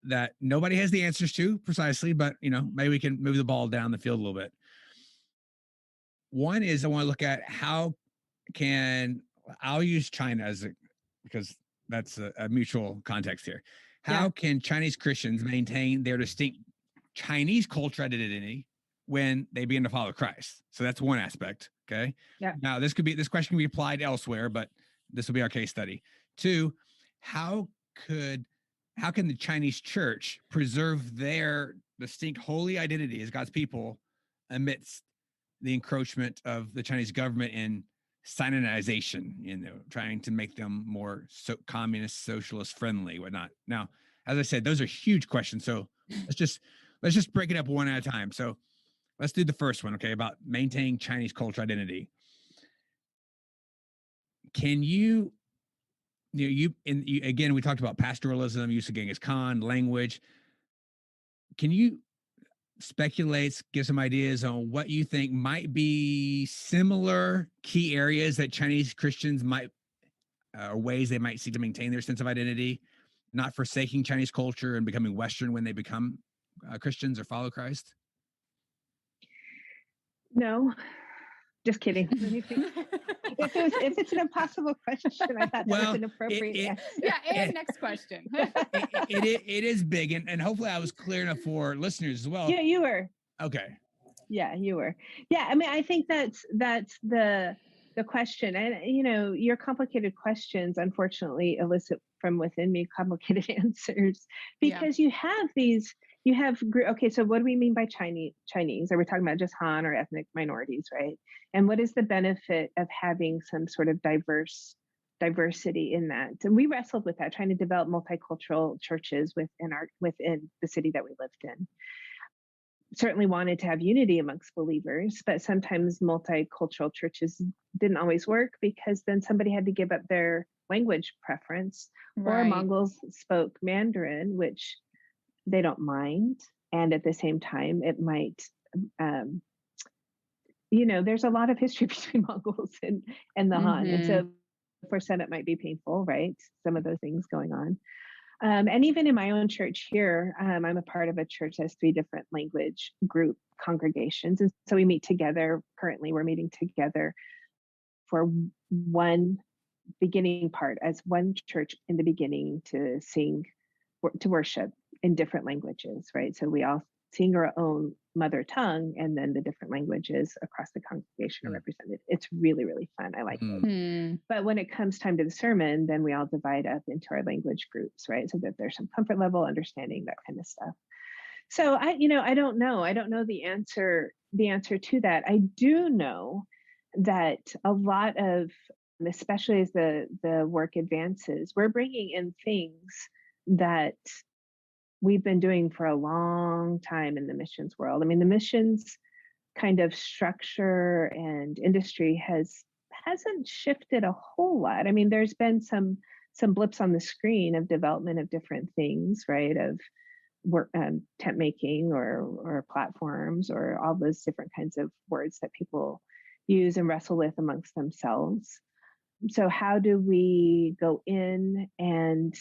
That nobody has the answers to precisely, but maybe we can move the ball down the field a little bit. One is I want to look at I'll use China because that's a mutual context here. How can Chinese Christians maintain their distinct Chinese culture identity when they begin to follow Christ? So that's one aspect. Okay. Yeah. Now this question can be applied elsewhere, but this will be our case study. Two, how can the Chinese church preserve their distinct holy identity as God's people amidst the encroachment of the Chinese government in Sinonization, trying to make them more communist, socialist friendly, whatnot. Now, as I said, those are huge questions. So let's just break it up one at a time. So let's do the first one, okay, about maintaining Chinese culture identity. Can you again, we talked about pastoralism, use of Genghis Khan, language. Can you speculate, give some ideas on what you think might be similar key areas that Chinese Christians might, ways they might seek to maintain their sense of identity, not forsaking Chinese culture and becoming Western when they become Christians or follow Christ? No, just kidding. Let me think. If it's an impossible question, I thought that was an appropriate answer. Yeah, and next question. It is big, and hopefully I was clear enough for listeners as well. Yeah, you were. Okay. Yeah, you were. Yeah, I mean, I think that's the question. And your complicated questions unfortunately elicit from within me complicated answers, because you have okay, so what do we mean by Chinese? Are we talking about just Han or ethnic minorities, right? And what is the benefit of having some sort of diversity in that? And we wrestled with that, trying to develop multicultural churches within the city that we lived in. Certainly wanted to have unity amongst believers, but sometimes multicultural churches didn't always work, because then somebody had to give up their language preference, or Mongols spoke Mandarin, which they don't mind. And at the same time, it might, there's a lot of history between Mongols and the Han. And so for some, it might be painful, right? Some of those things going on. And even in my own church here, I'm a part of a church that has 3 different language group congregations. And so we meet together. Currently, we're meeting together for one beginning part as one church in the beginning to worship in different languages, right? So we all sing our own mother tongue, and then the different languages across the congregation are represented. It's really, really fun. I like it. But when it comes time to the sermon, then we all divide up into our language groups, right? So that there's some comfort level, understanding, that kind of stuff. So I don't know. I don't know the answer to that. I do know that a lot of, especially as the work advances, we're bringing in things that we've been doing for a long time in the missions world. I mean, the missions kind of structure and industry hasn't shifted a whole lot. I mean, there's been some blips on the screen of development of different things, right? Of work, tent making or platforms, or all those different kinds of words that people use and wrestle with amongst themselves. So how do we go in and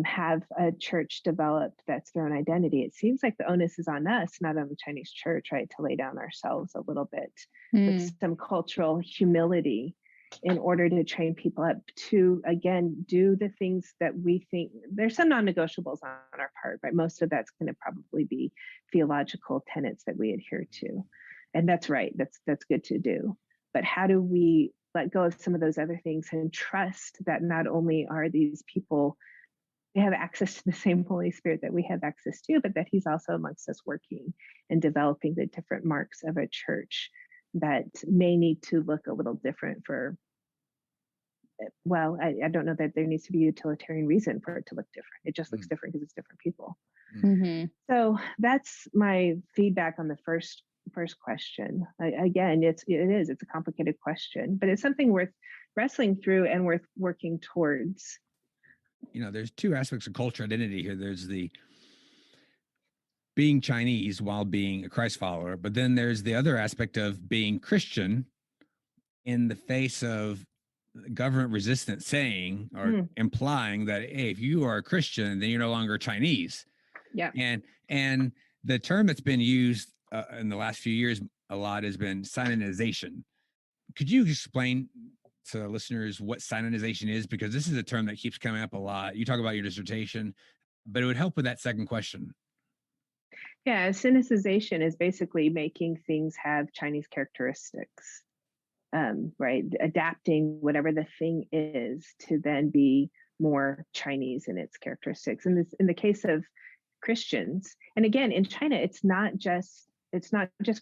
have a church developed that's their own identity? It seems like the onus is on us, not on the Chinese church, right? To lay down ourselves a little bit with some cultural humility in order to train people up to, again, do the things that we think. There's some non-negotiables on our part, right? Most of that's going to probably be theological tenets that we adhere to. And that's right. That's good to do. But how do we let go of some of those other things and trust that not only are these people they have access to the same Holy Spirit that we have access to, but that he's also amongst us working and developing the different marks of a church that may need to look a little different for, well, I don't know that there needs to be a utilitarian reason for it to look different. It just looks different because it's different people. So that's my feedback on the first question. Again, it's a complicated question, but it's something worth wrestling through and worth working towards. There's two aspects of culture identity here. There's the being Chinese while being a Christ follower, but then there's the other aspect of being Christian in the face of government resistance saying or implying that, hey, if you are a Christian, then you're no longer Chinese. Yeah. And the term that's been used in the last few years a lot has been Sinonization. Could you explain to listeners what Sinonization is? Because this is a term that keeps coming up a lot. You talk about your dissertation, but it would help with that second question. Yeah, Sinicization is basically making things have Chinese characteristics, right? Adapting whatever the thing is to then be more Chinese in its characteristics. And in the case of Christians, and again, in China, it's not just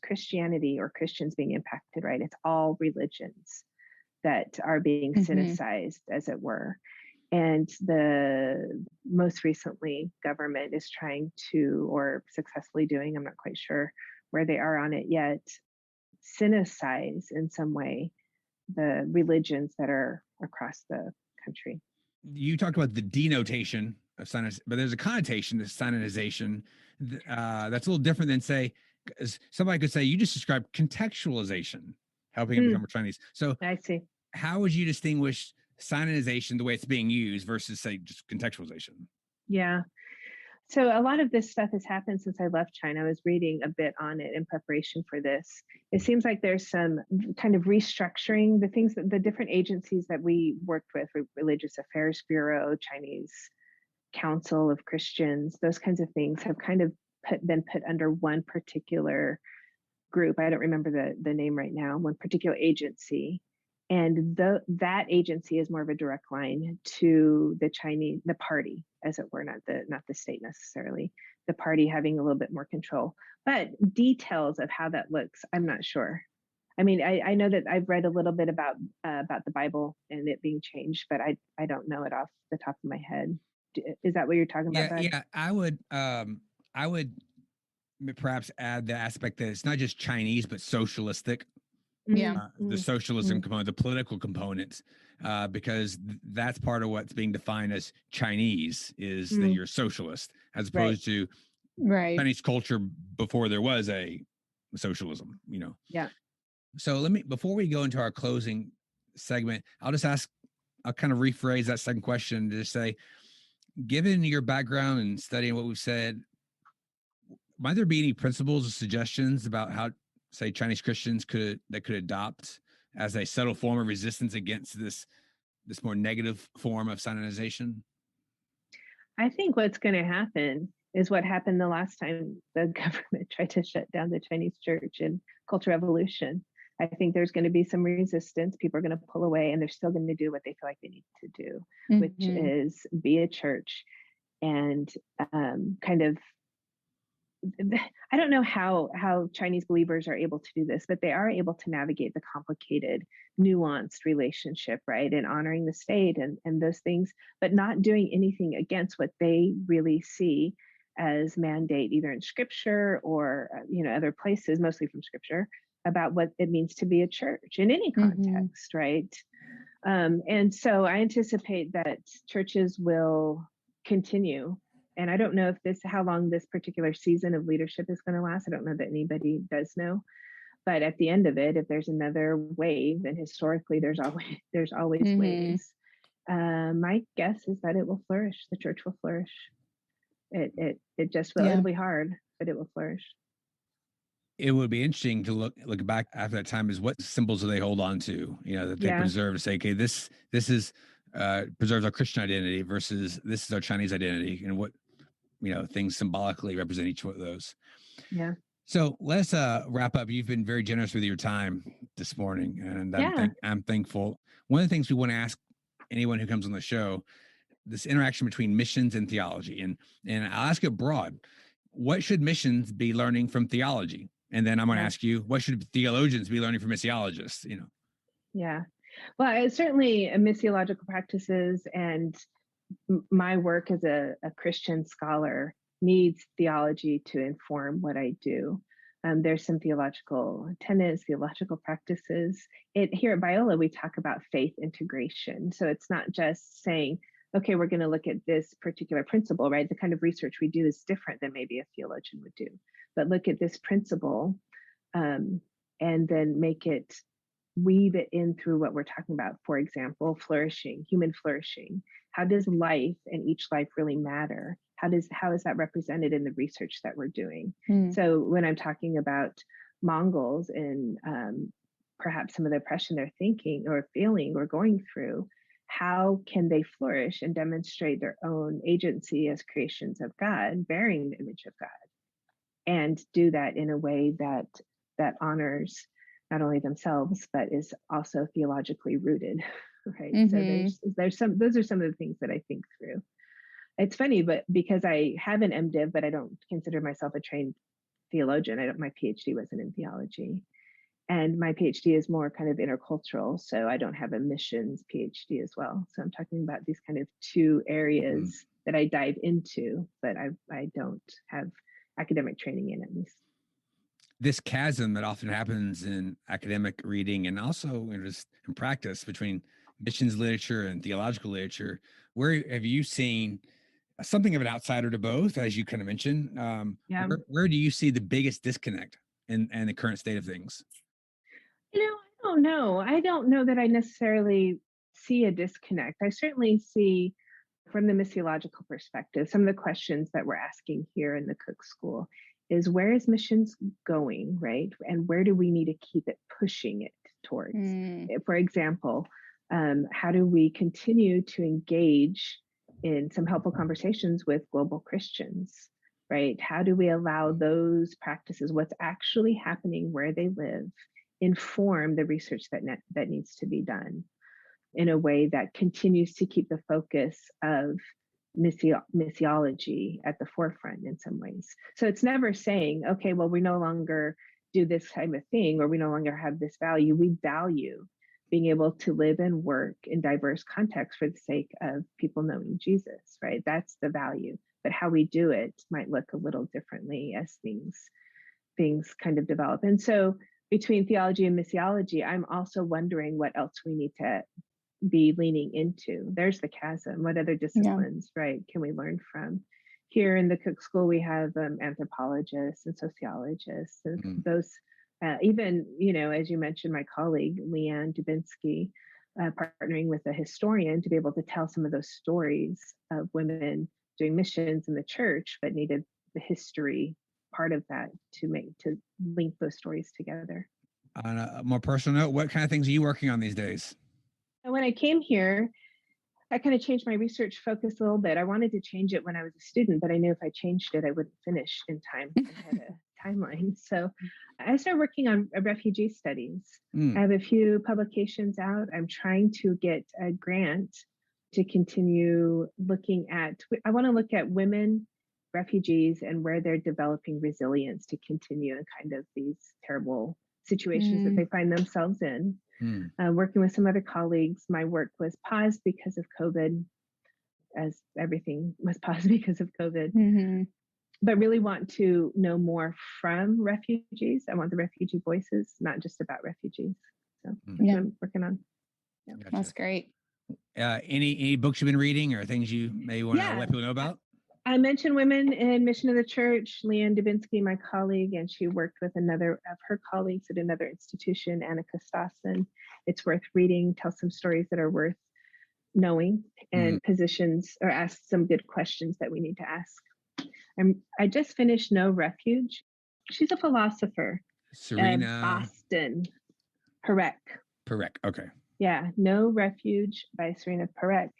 Christianity or Christians being impacted, right? It's all religions that are being Sinicized, as it were. And the most recently, government is trying to, or successfully doing, I'm not quite sure where they are on it yet, Sinicize in some way the religions that are across the country. You talked about the denotation of sinus, but there's a connotation to Sinonization that's a little different than, say, somebody could say you just described contextualization, helping them become more Chinese. So I see. How would you distinguish Sinonization, the way it's being used, versus, say, just contextualization? Yeah. So a lot of this stuff has happened since I left China. I was reading a bit on it in preparation for this. It seems like there's some kind of restructuring. The things that the different agencies that we worked with, Religious Affairs Bureau, Chinese Council of Christians, those kinds of things have kind of been put under one particular group. I don't remember the name right now, one particular agency. And that agency is more of a direct line to the party, as it were, not the state necessarily, the party having a little bit more control. But details of how that looks, I'm not sure. I mean, I know that I've read a little bit about the Bible and it being changed, but I don't know it off the top of my head. Is that what you're talking about, Doug? Yeah. I would perhaps add the aspect that it's not just Chinese, but socialistic. The socialism component, the political components, because that's part of what's being defined as Chinese is that you're socialist, as opposed to Chinese culture before there was a socialism, Yeah. So before we go into our closing segment, I'll kind of rephrase that second question to just say, given your background and studying what we've said, might there be any principles or suggestions about how, say, Chinese Christians could adopt as a subtle form of resistance against this more negative form of Sinonization? I think what's going to happen is what happened the last time the government tried to shut down the Chinese church in Cultural Revolution. I think there's going to be some resistance. People are going to pull away, and they're still going to do what they feel like they need to do, which is be a church and kind of, I don't know how Chinese believers are able to do this, but they are able to navigate the complicated, nuanced relationship, right? And honoring the state and those things, but not doing anything against what they really see as mandate, either in scripture or, other places, mostly from scripture, about what it means to be a church in any context, right? And so I anticipate that churches will continue. And I don't know how long this particular season of leadership is going to last. I don't know that anybody does know. But at the end of it, if there's another wave, and historically there's always waves, my guess is that it will flourish. The church will flourish. It just will. It'll be hard, but it will flourish. It would be interesting to look back after that time is what symbols do they hold on to, that they preserve, to say, okay, this is preserves our Christian identity versus this is our Chinese identity, and what things symbolically represent each one of those. Yeah. So let's wrap up. You've been very generous with your time this morning, and I'm thankful. One of the things we want to ask anyone who comes on the show, this interaction between missions and theology. And I'll ask it broad. What should missions be learning from theology? And then I'm going to ask you, what should theologians be learning from missiologists? Yeah. Well, certainly missiological practices and my work as a Christian scholar needs theology to inform what I do. There's some theological tenets, theological practices. Here at Biola, we talk about faith integration. So it's not just saying, okay, we're going to look at this particular principle, right? The kind of research we do is different than maybe a theologian would do. But look at this principle and then weave it in through what we're talking about. For example, flourishing, human flourishing. How does life and each life really matter? How is that represented in the research that we're doing? So when I'm talking about Mongols and perhaps some of the oppression they're thinking or feeling or going through, how can they flourish and demonstrate their own agency as creations of God, bearing the image of God, and do that in a way that honors not only themselves, but is also theologically rooted, right? So those are some of the things that I think through. It's funny, but because I have an MDiv, but I don't consider myself a trained theologian. My PhD wasn't in theology. And my PhD is more kind of intercultural. So I don't have a missions PhD as well. So I'm talking about these kind of two areas that I dive into, but I don't have academic training in, at least. This chasm that often happens in academic reading and also just in practice between missions literature and theological literature, where have you seen something of an outsider to both, as you kind of mentioned? Where do you see the biggest disconnect in the current state of things? I don't know. I don't know that I necessarily see a disconnect. I certainly see, from the missiological perspective, some of the questions that we're asking here in the Cook School is, where is missions going, right? And where do we need to keep it pushing it towards? For example, how do we continue to engage in some helpful conversations with global Christians, right? How do we allow those practices, what's actually happening where they live, inform the research that needs to be done in a way that continues to keep the focus of missiology at the forefront in some ways. So it's never saying, okay, well, we no longer do this type of thing, or we no longer have this value. We value being able to live and work in diverse contexts for the sake of people knowing Jesus, right? That's the value. But how we do it might look a little differently as things kind of develop. And so between theology and missiology, I'm also wondering what else we need to be leaning into. There's the chasm. What other disciplines, right, can we learn from? Here in the Cook School, we have anthropologists and sociologists, and those, even, as you mentioned, my colleague, Leanne Dubinsky, partnering with a historian to be able to tell some of those stories of women doing missions in the church, but needed the history part of that to link those stories together. On a more personal note, what kind of things are you working on these days? When I came here, I kind of changed my research focus a little bit. I wanted to change it when I was a student, but I knew if I changed it, I wouldn't finish in time. I had a timeline. So I started working on refugee studies. I have a few publications out. I'm trying to get a grant to continue I want to look at women refugees and where they're developing resilience to continue in kind of these terrible situations that they find themselves in. Working with some other colleagues, my work was paused because of COVID, as everything was paused because of COVID, but really want to know more from refugees. I want the refugee voices, not just about refugees. So that's what I'm working on. Yeah. Gotcha. That's great. Any books you've been reading or things you may want to let people know about? I mentioned Women in Mission of the Church, Leanne Dubinsky, my colleague, and she worked with another of her colleagues at another institution, Anna Kostassen. It's worth reading, tells some stories that are worth knowing, and positions or asks some good questions that we need to ask. I just finished No Refuge. She's a philosopher. Serena Boston. Perec. Okay. Yeah, No Refuge by Serena Perec.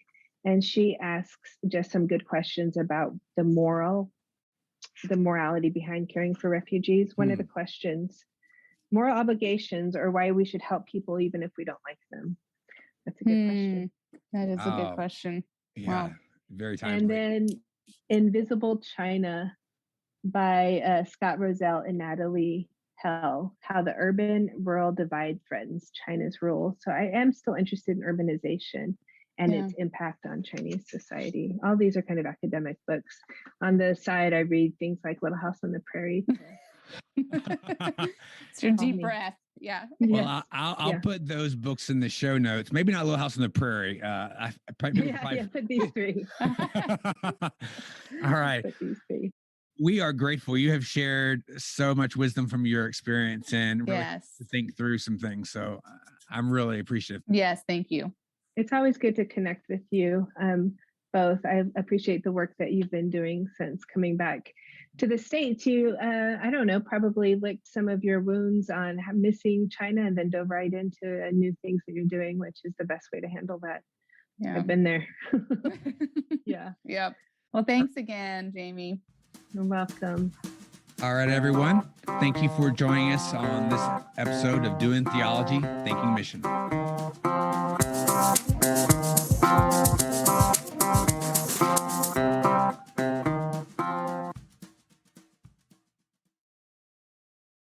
And she asks just some good questions about the morality behind caring for refugees. One of the questions, moral obligations, or why we should help people even if we don't like them. That's a good question. That is a good question. Yeah. Wow. Very timely. And then Invisible China by Scott Roselle and Natalie Hell, How the Urban Rural Divide Threatens China's Rule. So I am still interested in urbanization and its impact on Chinese society. All these are kind of academic books. On the side, I read things like Little House on the Prairie. It's your deep breath. Yeah. Well, Yes. I'll put those books in the show notes. Maybe not Little House on the Prairie. I probably put these three. All right. Put these three. We are grateful. You have shared so much wisdom from your experience and really to think through some things. So I'm really appreciative. Yes, thank you. It's always good to connect with you both. I appreciate the work that you've been doing since coming back to the States. You, I don't know, probably licked some of your wounds on missing China and then dove right into new things that you're doing, which is the best way to handle that. Yeah. I've been there. Yeah. Yep. Well, thanks again, Jamie. You're welcome. All right, everyone. Thank you for joining us on this episode of Doing Theology, Thinking Mission.